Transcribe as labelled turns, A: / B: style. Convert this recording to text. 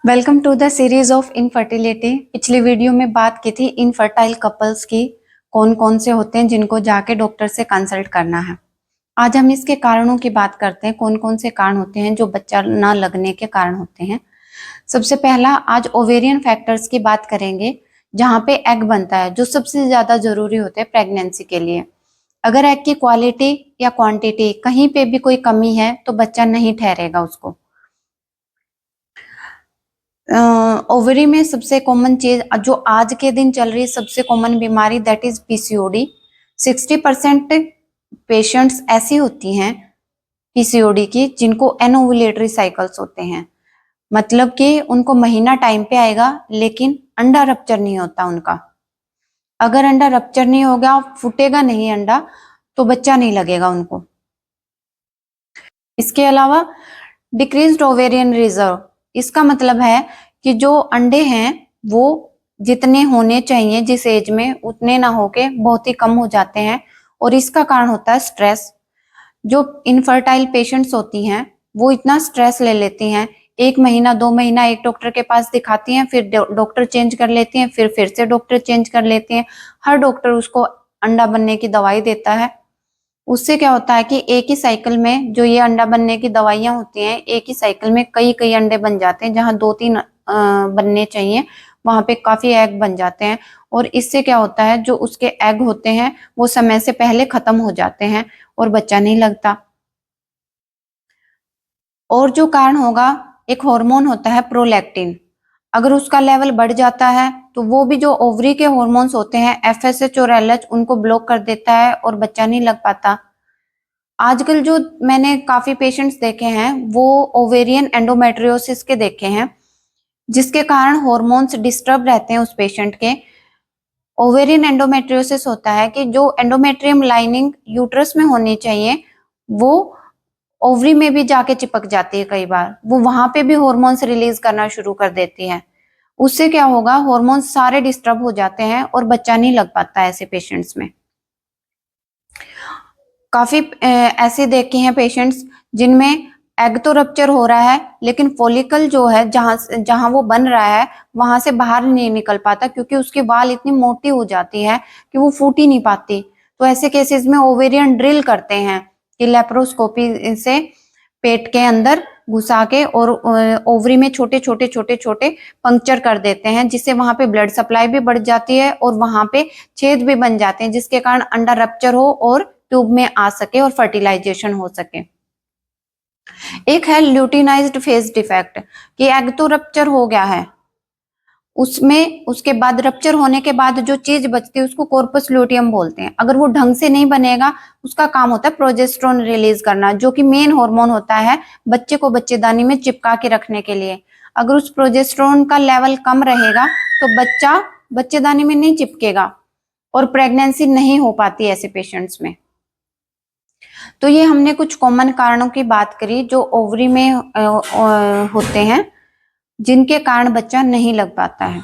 A: Welcome to the series of infertility. पिछली video में बात की थी इनफर्टाइल कपल्स की, कौन कौन से होते हैं जिनको जाके डॉक्टर से कंसल्ट करना है। आज हम इसके कारणों की बात करते हैं, कौन कौन से कारण होते हैं जो बच्चा ना लगने के कारण होते हैं। सबसे पहला आज ओवेरियन फैक्टर्स की बात करेंगे, जहाँ पे एग बनता है, जो सबसे ज्यादा जरूरी होते हैं प्रेगनेंसी के लिए। अगर एग की क्वालिटी या क्वांटिटी कहीं पे भी कोई कमी है तो बच्चा नहीं ठहरेगा उसको। ओवरी में सबसे कॉमन चीज जो आज के दिन चल रही है, सबसे कॉमन बीमारी दैट इज पीसीओडी। 60% पेशेंट्स ऐसी होती हैं पीसीओडी की जिनको एनोवुलेटरी साइकिल्स होते हैं, मतलब कि उनको महीना टाइम पे आएगा लेकिन अंडा रप्चर नहीं होता उनका। अगर अंडा रप्चर नहीं होगा, फूटेगा नहीं अंडा, तो बच्चा नहीं लगेगा उनको। इसके अलावा डिक्रीज्ड ओवेरियन रिजर्व, इसका मतलब है कि जो अंडे हैं वो जितने होने चाहिए जिस एज में, उतने ना होके बहुत ही कम हो जाते हैं। और इसका कारण होता है स्ट्रेस। जो इनफर्टाइल पेशेंट्स होती हैं वो इतना स्ट्रेस ले लेती हैं, 1 महीना 2 महीना एक डॉक्टर के पास दिखाती हैं, फिर डॉक्टर चेंज कर लेती हैं, फिर से डॉक्टर चेंज कर लेती हैं। हर डॉक्टर उसको अंडा बनने की दवाई देता है। उससे क्या होता है कि एक ही साइकिल में जो ये अंडा बनने की दवाइयां होती हैं, एक ही साइकिल में कई कई अंडे बन जाते हैं। जहां 2-3 बनने चाहिए वहां पे काफी एग बन जाते हैं। और इससे क्या होता है, जो उसके एग होते हैं वो समय से पहले खत्म हो जाते हैं और बच्चा नहीं लगता। और जो कारण होगा, एक हार्मोन होता है प्रोलैक्टिन। अगर उसका लेवल बढ़ जाता है तो वो भी जो ओवरी के हार्मोन्स होते हैं एफएसएच और एलएच, उनको ब्लॉक कर देता है और बच्चा नहीं लग पाता। आजकल जो मैंने काफी पेशेंट्स देखे हैं वो ओवेरियन एंडोमेट्रियोसिस के देखे हैं, जिसके कारण हॉर्मोन्स डिस्टर्ब रहते हैं उस पेशेंट के। ओवेरियन एंडोमेट्रियोसिस होता है कि जो एंडोमेट्रियम लाइनिंग यूट्रस में होनी चाहिए वो ओवरी में भी जाके चिपक जाती है। कई बार वो वहां पे भी हॉर्मोन्स रिलीज करना शुरू कर देती है। उससे क्या होगा, हॉर्मोन्स सारे डिस्टर्ब हो जाते हैं और बच्चा नहीं लग पाता है ऐसे पेशेंट्स में। काफी ऐसे देखे हैं पेशेंट्स जिनमें एग तो रप्चर हो रहा है लेकिन फॉलिकल जो है जहां जहां वो बन रहा है वहां से बाहर नहीं निकल पाता, क्योंकि उसकी बाल इतनी मोटी हो जाती है कि वो फूट ही नहीं पाती। तो ऐसे केसेस में ओवेरियन ड्रिल करते हैं कि लेप्रोस्कोपी से पेट के अंदर घुसा के और ओवरी में छोटे छोटे छोटे छोटे पंक्चर कर देते हैं, जिससे वहां पे ब्लड सप्लाई भी बढ़ जाती है और वहां पे छेद भी बन जाते हैं, जिसके कारण अंडा रप्चर हो और ट्यूब में आ सके और फर्टिलाइजेशन हो सके। एक है ल्यूटिनाइज्ड फेज डिफेक्ट, कि एग तो रप्चर हो गया है, उसमें उसके बाद रप्चर होने के बाद जो चीज बचती है उसको कॉर्पस ल्यूटियम बोलते हैं। अगर वो ढंग से नहीं बनेगा, उसका काम होता है प्रोजेस्टेरोन रिलीज करना, जो कि मेन हार्मोन होता है बच्चे को बच्चेदानी में चिपका के रखने के लिए। अगर उस प्रोजेस्टेरोन का लेवल कम रहेगा तो बच्चा बच्चेदानी में नहीं चिपकेगा और प्रेगनेंसी नहीं हो पाती ऐसे पेशेंट्स में। तो ये हमने कुछ कॉमन कारणों की बात करी जो ओवरी में होते हैं, जिनके कारण बच्चा नहीं लग पाता है।